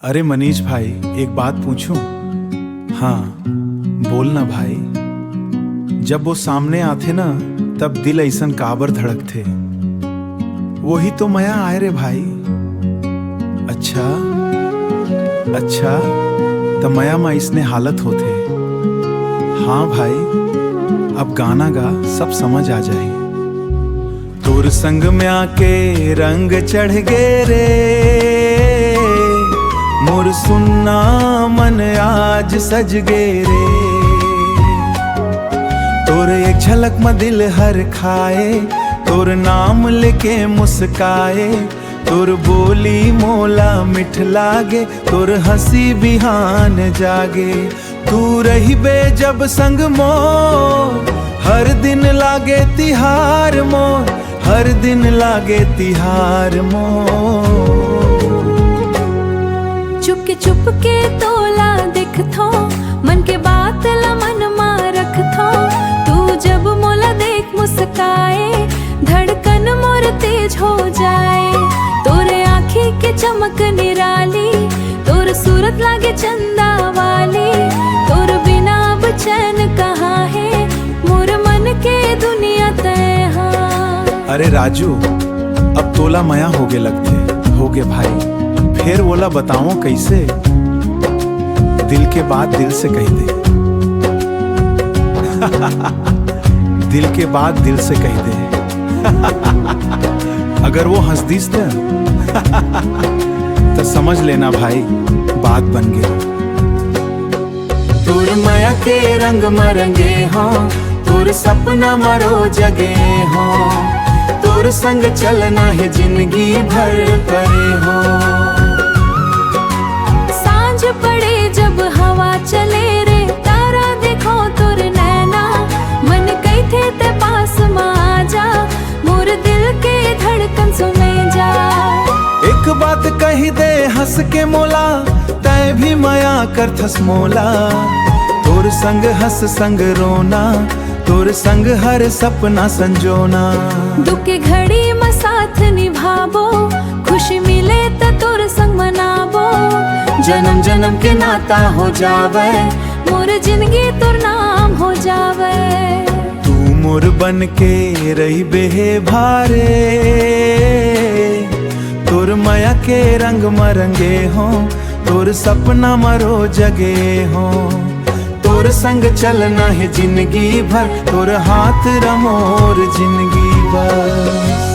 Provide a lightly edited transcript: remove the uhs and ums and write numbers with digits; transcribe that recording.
अरे मनीष भाई, एक बात पूछूं? हाँ बोलना भाई। जब वो सामने आते ना तब दिल ऐसन काबर धड़कथे। वही तो मया आए रे भाई। अच्छा अच्छा, तो मया में इसने हालत होते। हाँ भाई, अब गाना गा सब समझ आ जाए। तोर संग में आके रंग चढ़ गे रे, मोर सुन्ना मन आज सज गे रे। तोर एक झलक में दिल हर खाए, तोर नाम लेके मुस्काए। तोर बोली मोला मिठ लागे, तोर हंसी बिहान जागे। तू रही बे जब संग मोर, हर दिन लागे तिहार मोर, हर दिन लागे तिहार मोर। चुप के तोला दिखथो, मन के बात ला मन मा रखथो। तू जब मोला देख मुस्काए, धड़कन मोर तेज हो जाए। तोरे आँखी के चमक निराली, तोर सूरत लागे चंदा वाली। तोर बिना अब चैन कहाँ है, मोर मन के दुनिया तय हाँ। अरे राजू, अब तोला मया होगे लगते होगे भाई। फिर बोला बताऊं कैसे? दिल के बात दिल से कह दे। दिल के बात दिल से कह दे। अगर वो हंस दीस ना तो समझ लेना भाई बात बन गई। तोर माया के रंग मरंगे हो, तोर सपना मरो जगे हो। तोर संग चलना है जिंदगी भर करे हो। सांझ पड़े जब हवा चले रे, तारा देखो तोर नैना। मन कहते ते पास मा जा, मोर दिल के धड़कन सुने जा। एक बात कही दे हंस के मोला, तय भी माया कर थस मोला। तोर संग हंस संग रोना, तोर संग हर सपना संजोना। दुख के घड़ी में साथ निभाबो, खुशी मिले तो तोर संग मनाबो। जन्म जन्म के नाता हो जावे, मोर जिंदगी तोर नाम हो जावे। तू मोर बन के रही बेहे भारे, तोर माया के रंग मरंगे हो। तोर सपना मरो जगे हो। तोर संग चलना है जिंदगी भर, तोर हाथ रमोर जिंदगी भर।